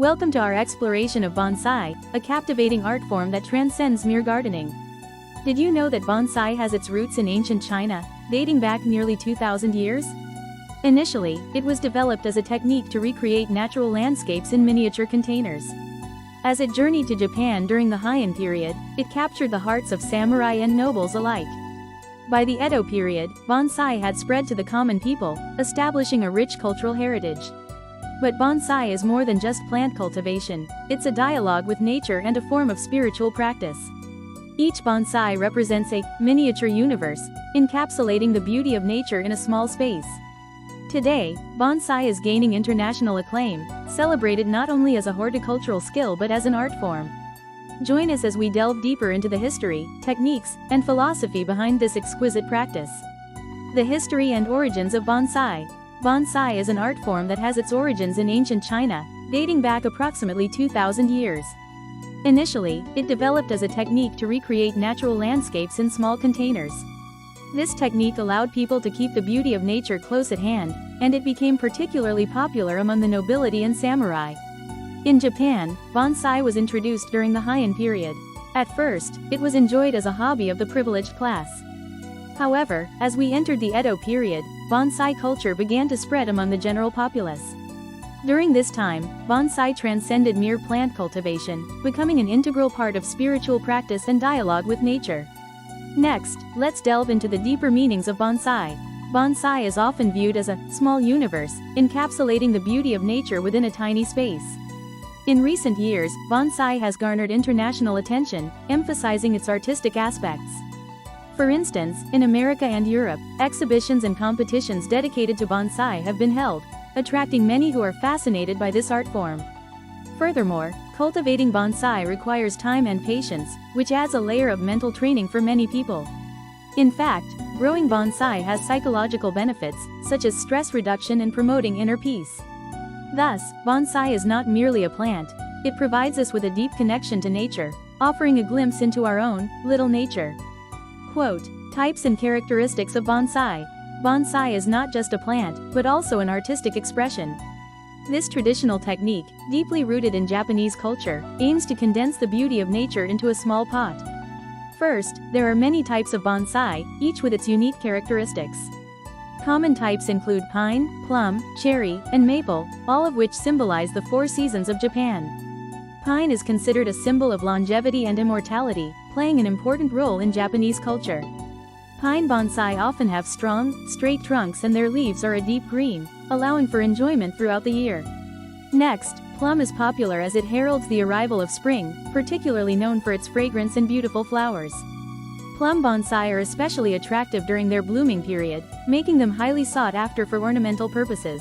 Welcome to our exploration of bonsai, a captivating art form that transcends mere gardening. Did you know that bonsai has its roots in ancient China, dating back nearly 2,000 years? Initially, it was developed as a technique to recreate natural landscapes in miniature containers. As it journeyed to Japan during the Heian period, it captured the hearts of samurai and nobles alike. By the Edo period, bonsai had spread to the common people, establishing a rich cultural heritage. But bonsai is more than just plant cultivation, it's a dialogue with nature and a form of spiritual practice. Each bonsai represents a miniature universe, encapsulating the beauty of nature in a small space. Today, bonsai is gaining international acclaim, celebrated not only as a horticultural skill but as an art form. Join us as we delve deeper into the history, techniques, and philosophy behind this exquisite practice. The history and origins of bonsai. Bonsai is an art form that has its origins in ancient China, dating back approximately 2,000 years. Initially, it developed as a technique to recreate natural landscapes in small containers. This technique allowed people to keep the beauty of nature close at hand, and it became particularly popular among the nobility and samurai. In Japan, bonsai was introduced during the Heian period. At first, it was enjoyed as a hobby of the privileged class. However, as we entered the Edo period, bonsai culture began to spread among the general populace. During this time, bonsai transcended mere plant cultivation, becoming an integral part of spiritual practice and dialogue with nature. Next, let's delve into the deeper meanings of bonsai. Bonsai is often viewed as a small universe, encapsulating the beauty of nature within a tiny space. In recent years, bonsai has garnered international attention, emphasizing its artistic aspects. For instance, in America and Europe, exhibitions and competitions dedicated to bonsai have been held, attracting many who are fascinated by this art form. Furthermore, cultivating bonsai requires time and patience, which adds a layer of mental training for many people. In fact, growing bonsai has psychological benefits, such as stress reduction and promoting inner peace. Thus, bonsai is not merely a plant, it provides us with a deep connection to nature, offering a glimpse into our own little nature. Quote, types and characteristics of bonsai. Bonsai is not just a plant, but also an artistic expression. This traditional technique, deeply rooted in Japanese culture, aims to condense the beauty of nature into a small pot. First, there are many types of bonsai, each with its unique characteristics. Common types include pine, plum, cherry, and maple, all of which symbolize the four seasons of Japan. Pine is considered a symbol of longevity and immortality, playing an important role in Japanese culture. Pine bonsai often have strong, straight trunks and their leaves are a deep green, allowing for enjoyment throughout the year. Next, plum is popular as it heralds the arrival of spring, particularly known for its fragrance and beautiful flowers. Plum bonsai are especially attractive during their blooming period, making them highly sought after for ornamental purposes.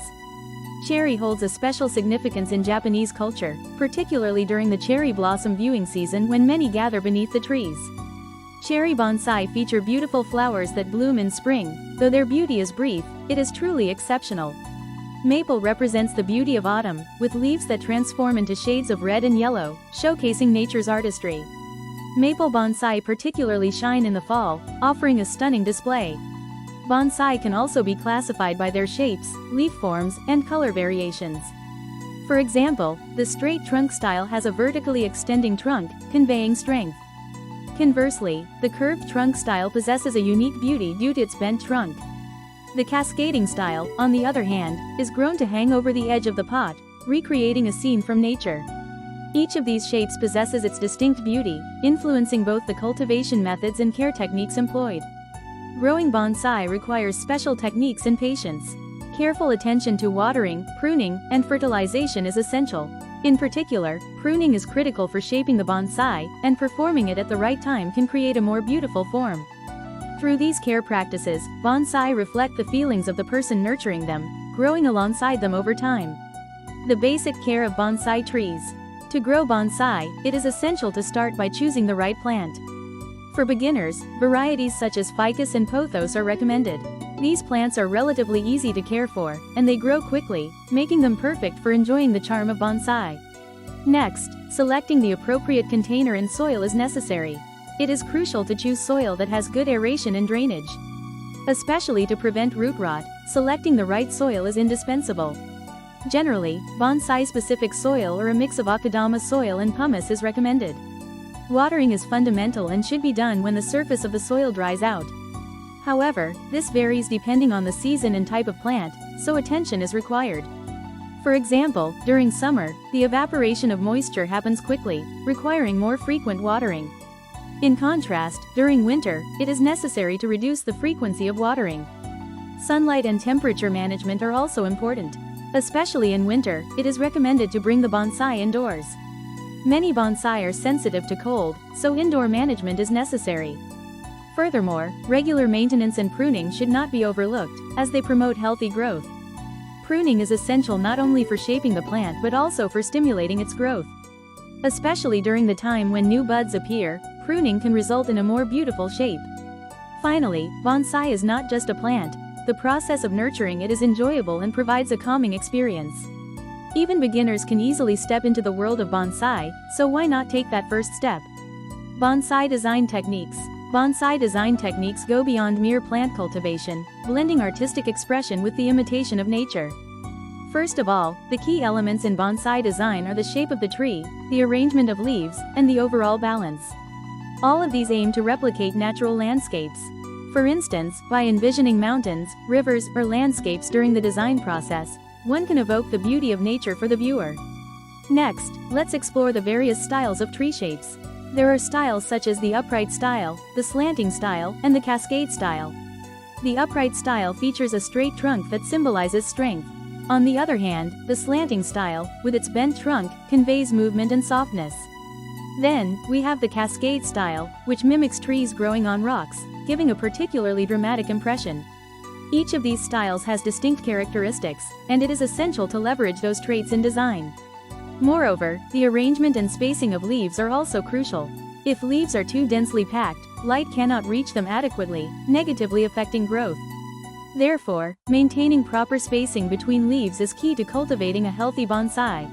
Cherry holds a special significance in Japanese culture, particularly during the cherry blossom viewing season when many gather beneath the trees. Cherry bonsai feature beautiful flowers that bloom in spring, though their beauty is brief, it is truly exceptional. Maple represents the beauty of autumn, with leaves that transform into shades of red and yellow, showcasing nature's artistry. Maple bonsai particularly shine in the fall, offering a stunning display. Bonsai can also be classified by their shapes, leaf forms, and color variations. For example, the straight trunk style has a vertically extending trunk, conveying strength. Conversely, the curved trunk style possesses a unique beauty due to its bent trunk. The cascading style, on the other hand, is grown to hang over the edge of the pot, recreating a scene from nature. Each of these shapes possesses its distinct beauty, influencing both the cultivation methods and care techniques employed. Growing bonsai requires special techniques and patience. Careful attention to watering, pruning, and fertilization is essential. In particular, pruning is critical for shaping the bonsai, and performing it at the right time can create a more beautiful form. Through these care practices, bonsai reflect the feelings of the person nurturing them, growing alongside them over time. The basic care of bonsai trees. To grow bonsai, it is essential to start by choosing the right plant. For beginners, varieties such as ficus and pothos are recommended. These plants are relatively easy to care for, and they grow quickly, making them perfect for enjoying the charm of bonsai. Next, selecting the appropriate container and soil is necessary. It is crucial to choose soil that has good aeration and drainage. Especially to prevent root rot, selecting the right soil is indispensable. Generally, bonsai-specific soil or a mix of akadama soil and pumice is recommended. Watering is fundamental and should be done when the surface of the soil dries out. However, this varies depending on the season and type of plant, so attention is required. For example, during summer, the evaporation of moisture happens quickly, requiring more frequent watering. In contrast, during winter, it is necessary to reduce the frequency of watering. Sunlight and temperature management are also important. Especially in winter, it is recommended to bring the bonsai indoors. Many bonsai are sensitive to cold, so indoor management is necessary. Furthermore, regular maintenance and pruning should not be overlooked, as they promote healthy growth. Pruning is essential not only for shaping the plant but also for stimulating its growth. Especially during the time when new buds appear, pruning can result in a more beautiful shape. Finally, bonsai is not just a plant. The process of nurturing it is enjoyable and provides a calming experience. Even beginners can easily step into the world of bonsai, so why not take that first step? Bonsai design techniques. Bonsai design techniques go beyond mere plant cultivation, blending artistic expression with the imitation of nature. First of all, the key elements in bonsai design are the shape of the tree, the arrangement of leaves, and the overall balance. All of these aim to replicate natural landscapes. For instance, by envisioning mountains, rivers, or landscapes during the design process, one can evoke the beauty of nature for the viewer. Next, let's explore the various styles of tree shapes. There are styles such as the upright style, the slanting style, and the cascade style. The upright style features a straight trunk that symbolizes strength. On the other hand, the slanting style, with its bent trunk, conveys movement and softness. Then, we have the cascade style, which mimics trees growing on rocks, giving a particularly dramatic impression. Each of these styles has distinct characteristics, and it is essential to leverage those traits in design. Moreover, the arrangement and spacing of leaves are also crucial. If leaves are too densely packed, light cannot reach them adequately, negatively affecting growth. Therefore, maintaining proper spacing between leaves is key to cultivating a healthy bonsai.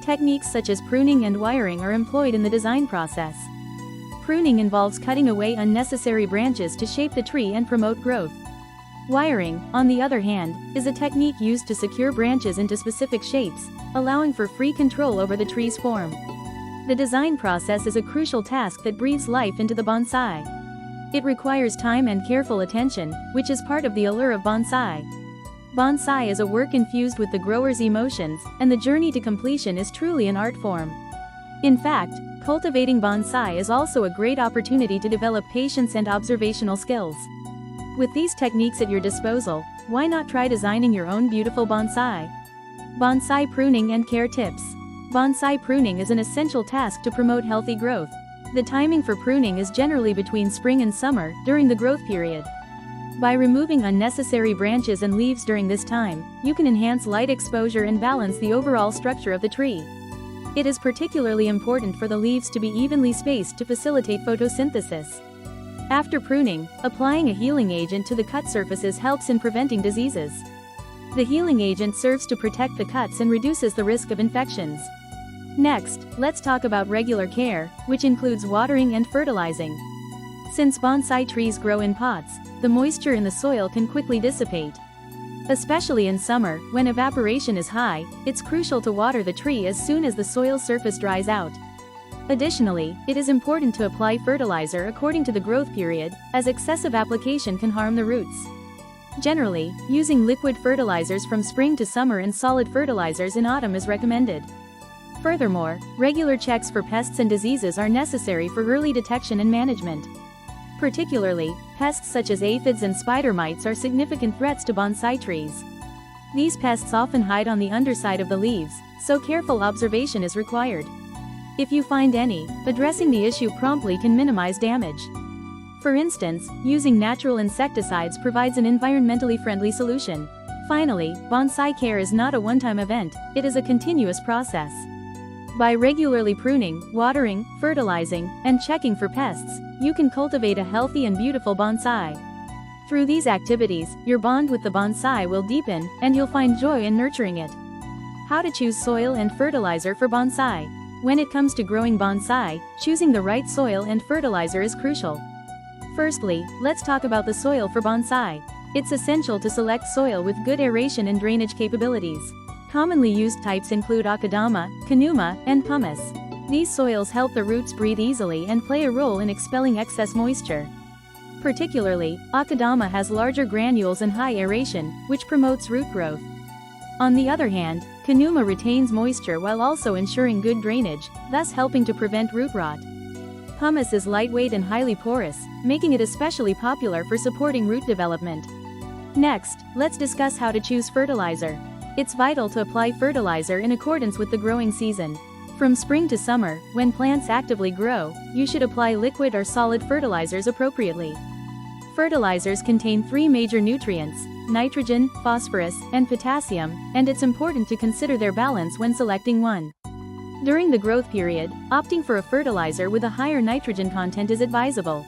Techniques such as pruning and wiring are employed in the design process. Pruning involves cutting away unnecessary branches to shape the tree and promote growth. Wiring, on the other hand, is a technique used to secure branches into specific shapes, allowing for free control over the tree's form. The design process is a crucial task that breathes life into the bonsai. It requires time and careful attention, which is part of the allure of bonsai. Bonsai is a work infused with the grower's emotions, and the journey to completion is truly an art form. In fact, cultivating bonsai is also a great opportunity to develop patience and observational skills. With these techniques at your disposal, why not try designing your own beautiful bonsai? Bonsai pruning and care tips. Bonsai pruning is an essential task to promote healthy growth. The timing for pruning is generally between spring and summer, during the growth period. By removing unnecessary branches and leaves during this time, you can enhance light exposure and balance the overall structure of the tree. It is particularly important for the leaves to be evenly spaced to facilitate photosynthesis. After pruning, applying a healing agent to the cut surfaces helps in preventing diseases. The healing agent serves to protect the cuts and reduces the risk of infections. Next, let's talk about regular care, which includes watering and fertilizing. Since bonsai trees grow in pots, the moisture in the soil can quickly dissipate. Especially in summer, when evaporation is high, it's crucial to water the tree as soon as the soil surface dries out. Additionally, it is important to apply fertilizer according to the growth period, as excessive application can harm the roots. Generally, using liquid fertilizers from spring to summer and solid fertilizers in autumn is recommended. Furthermore, regular checks for pests and diseases are necessary for early detection and management. Particularly, pests such as aphids and spider mites are significant threats to bonsai trees. These pests often hide on the underside of the leaves, so careful observation is required. If you find any, addressing the issue promptly can minimize damage. For instance, using natural insecticides provides an environmentally friendly solution. Finally, bonsai care is not a one-time event, it is a continuous process. By regularly pruning, watering, fertilizing, and checking for pests, you can cultivate a healthy and beautiful bonsai. Through these activities, your bond with the bonsai will deepen, and you'll find joy in nurturing it. How to choose soil and fertilizer for bonsai. When it comes to growing bonsai, choosing the right soil and fertilizer is crucial. Firstly, let's talk about the soil for bonsai. It's essential to select soil with good aeration and drainage capabilities. Commonly used types include Akadama, Kanuma, and Pumice. These soils help the roots breathe easily and play a role in expelling excess moisture. Particularly, Akadama has larger granules and high aeration, which promotes root growth. On the other hand, Kanuma retains moisture while also ensuring good drainage, thus helping to prevent root rot. Pumice is lightweight and highly porous, making it especially popular for supporting root development. Next, let's discuss how to choose fertilizer. It's vital to apply fertilizer in accordance with the growing season. From spring to summer, when plants actively grow, you should apply liquid or solid fertilizers appropriately. Fertilizers contain 3 major nutrients: nitrogen, phosphorus, and potassium, and it's important to consider their balance when selecting one. During the growth period, opting for a fertilizer with a higher nitrogen content is advisable.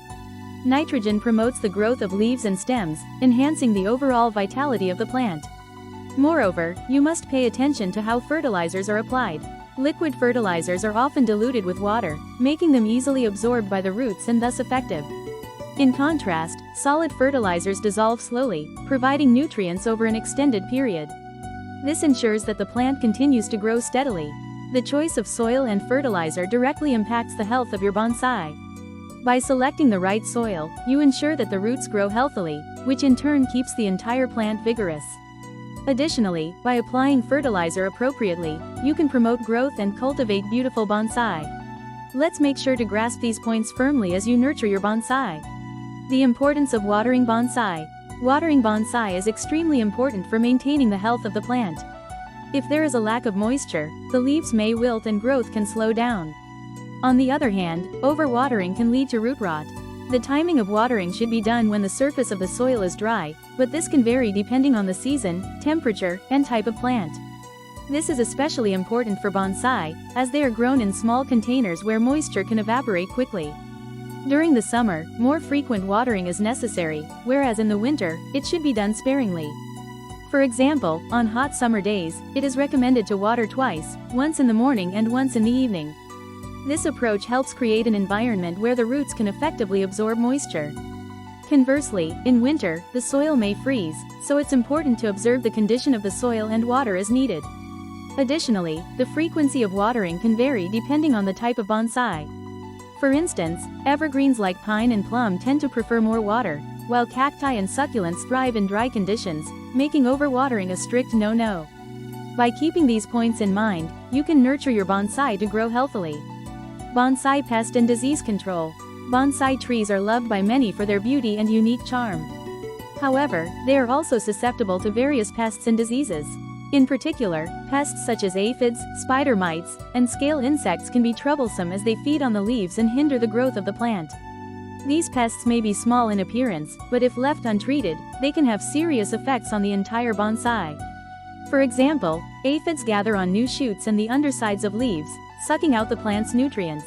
Nitrogen promotes the growth of leaves and stems, enhancing the overall vitality of the plant. Moreover, you must pay attention to how fertilizers are applied. Liquid fertilizers are often diluted with water, making them easily absorbed by the roots and thus effective. In contrast, solid fertilizers dissolve slowly, providing nutrients over an extended period. This ensures that the plant continues to grow steadily. The choice of soil and fertilizer directly impacts the health of your bonsai. By selecting the right soil, you ensure that the roots grow healthily, which in turn keeps the entire plant vigorous. Additionally, by applying fertilizer appropriately, you can promote growth and cultivate beautiful bonsai. Let's make sure to grasp these points firmly as you nurture your bonsai. The importance of watering bonsai. Watering bonsai is extremely important for maintaining the health of the plant. If there is a lack of moisture, the leaves may wilt and growth can slow down. On the other hand, overwatering can lead to root rot. The timing of watering should be done when the surface of the soil is dry, but this can vary depending on the season, temperature, and type of plant. This is especially important for bonsai, as they are grown in small containers where moisture can evaporate quickly. During the summer, more frequent watering is necessary, whereas in the winter, it should be done sparingly. For example, on hot summer days, it is recommended to water twice, once in the morning and once in the evening. This approach helps create an environment where the roots can effectively absorb moisture. Conversely, in winter, the soil may freeze, so it's important to observe the condition of the soil and water as needed. Additionally, the frequency of watering can vary depending on the type of bonsai. For instance, evergreens like pine and plum tend to prefer more water, while cacti and succulents thrive in dry conditions, making overwatering a strict no-no. By keeping these points in mind, you can nurture your bonsai to grow healthily. Bonsai pest and disease control. Bonsai trees are loved by many for their beauty and unique charm. However, they are also susceptible to various pests and diseases. In particular, pests such as aphids, spider mites, and scale insects can be troublesome as they feed on the leaves and hinder the growth of the plant. These pests may be small in appearance, but if left untreated, they can have serious effects on the entire bonsai. For example, aphids gather on new shoots and the undersides of leaves, sucking out the plant's nutrients.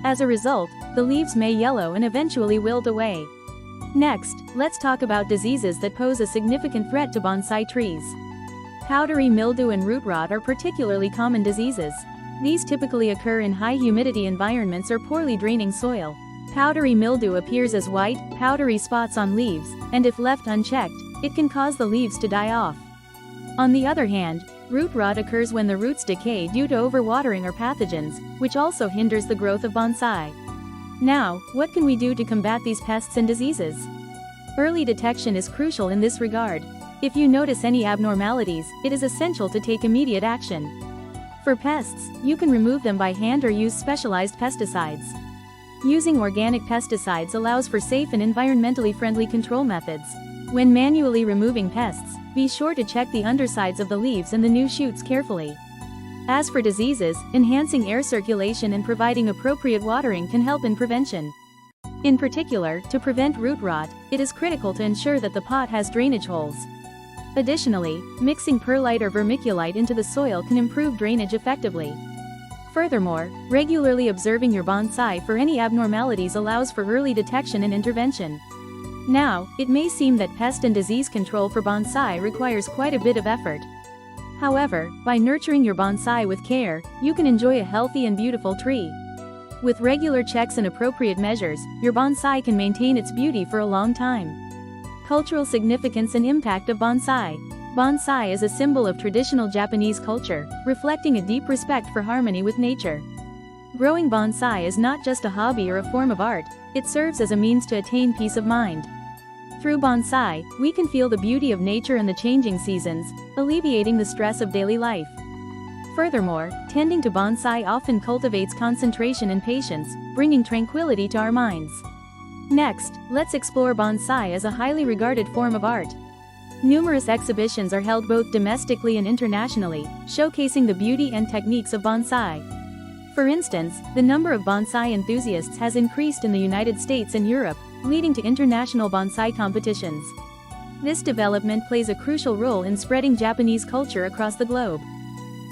As a result, the leaves may yellow and eventually wilt away. Next, let's talk about diseases that pose a significant threat to bonsai trees. Powdery mildew and root rot are particularly common diseases. These typically occur in high humidity environments or poorly draining soil. Powdery mildew appears as white, powdery spots on leaves, and if left unchecked, it can cause the leaves to die off. On the other hand, root rot occurs when the roots decay due to overwatering or pathogens, which also hinders the growth of bonsai. Now, what can we do to combat these pests and diseases? Early detection is crucial in this regard. If you notice any abnormalities, it is essential to take immediate action. For pests, you can remove them by hand or use specialized pesticides. Using organic pesticides allows for safe and environmentally friendly control methods. When manually removing pests, be sure to check the undersides of the leaves and the new shoots carefully. As for diseases, enhancing air circulation and providing appropriate watering can help in prevention. In particular, to prevent root rot, it is critical to ensure that the pot has drainage holes. Additionally, mixing perlite or vermiculite into the soil can improve drainage effectively. Furthermore, regularly observing your bonsai for any abnormalities allows for early detection and intervention. Now, it may seem that pest and disease control for bonsai requires quite a bit of effort. However, by nurturing your bonsai with care, you can enjoy a healthy and beautiful tree. With regular checks and appropriate measures, your bonsai can maintain its beauty for a long time. Cultural significance and impact of bonsai. Bonsai is a symbol of traditional Japanese culture, reflecting a deep respect for harmony with nature. Growing bonsai is not just a hobby or a form of art, it serves as a means to attain peace of mind. Through bonsai, we can feel the beauty of nature and the changing seasons, alleviating the stress of daily life. Furthermore, tending to bonsai often cultivates concentration and patience, bringing tranquility to our minds. Next, let's explore bonsai as a highly regarded form of art. Numerous exhibitions are held both domestically and internationally, showcasing the beauty and techniques of bonsai. For instance, the number of bonsai enthusiasts has increased in the United States and Europe, leading to international bonsai competitions. This development plays a crucial role in spreading Japanese culture across the globe.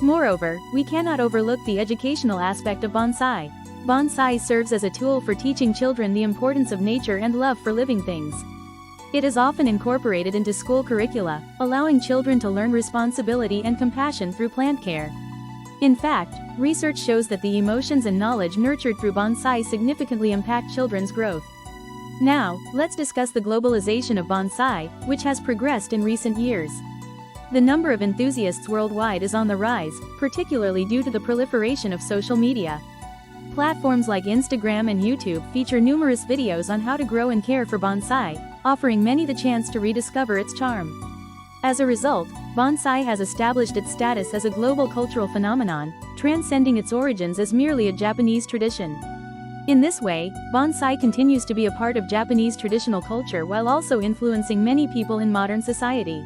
Moreover, we cannot overlook the educational aspect of bonsai. Bonsai serves as a tool for teaching children the importance of nature and love for living things. It is often incorporated into school curricula, allowing children to learn responsibility and compassion through plant care. In fact, research shows that the emotions and knowledge nurtured through bonsai significantly impact children's growth. Now, let's discuss the globalization of bonsai, which has progressed in recent years. The number of enthusiasts worldwide is on the rise, particularly due to the proliferation of social media. Platforms like Instagram and YouTube feature numerous videos on how to grow and care for bonsai, offering many the chance to rediscover its charm. As a result, bonsai has established its status as a global cultural phenomenon, transcending its origins as merely a Japanese tradition. In this way, bonsai continues to be a part of Japanese traditional culture while also influencing many people in modern society.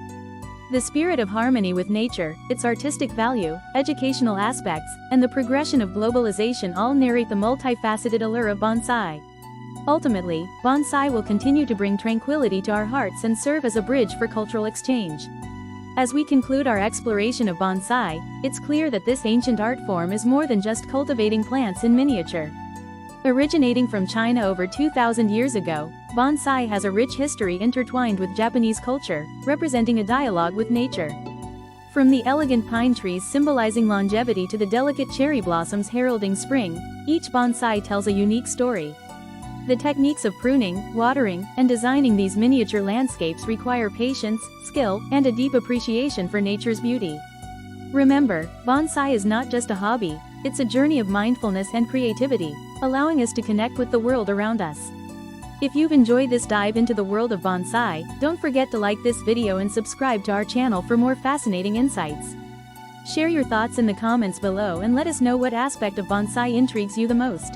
The spirit of harmony with nature, its artistic value, educational aspects, and the progression of globalization all narrate the multifaceted allure of bonsai. Ultimately, bonsai will continue to bring tranquility to our hearts and serve as a bridge for cultural exchange. As we conclude our exploration of bonsai, it's clear that this ancient art form is more than just cultivating plants in miniature. Originating from China over 2,000 years ago, bonsai has a rich history intertwined with Japanese culture, representing a dialogue with nature. From the elegant pine trees symbolizing longevity to the delicate cherry blossoms heralding spring, each bonsai tells a unique story. The techniques of pruning, watering, and designing these miniature landscapes require patience, skill, and a deep appreciation for nature's beauty. Remember, bonsai is not just a hobby, it's a journey of mindfulness and creativity, allowing us to connect with the world around us. If you've enjoyed this dive into the world of bonsai, don't forget to like this video and subscribe to our channel for more fascinating insights. Share your thoughts in the comments below and let us know what aspect of bonsai intrigues you the most.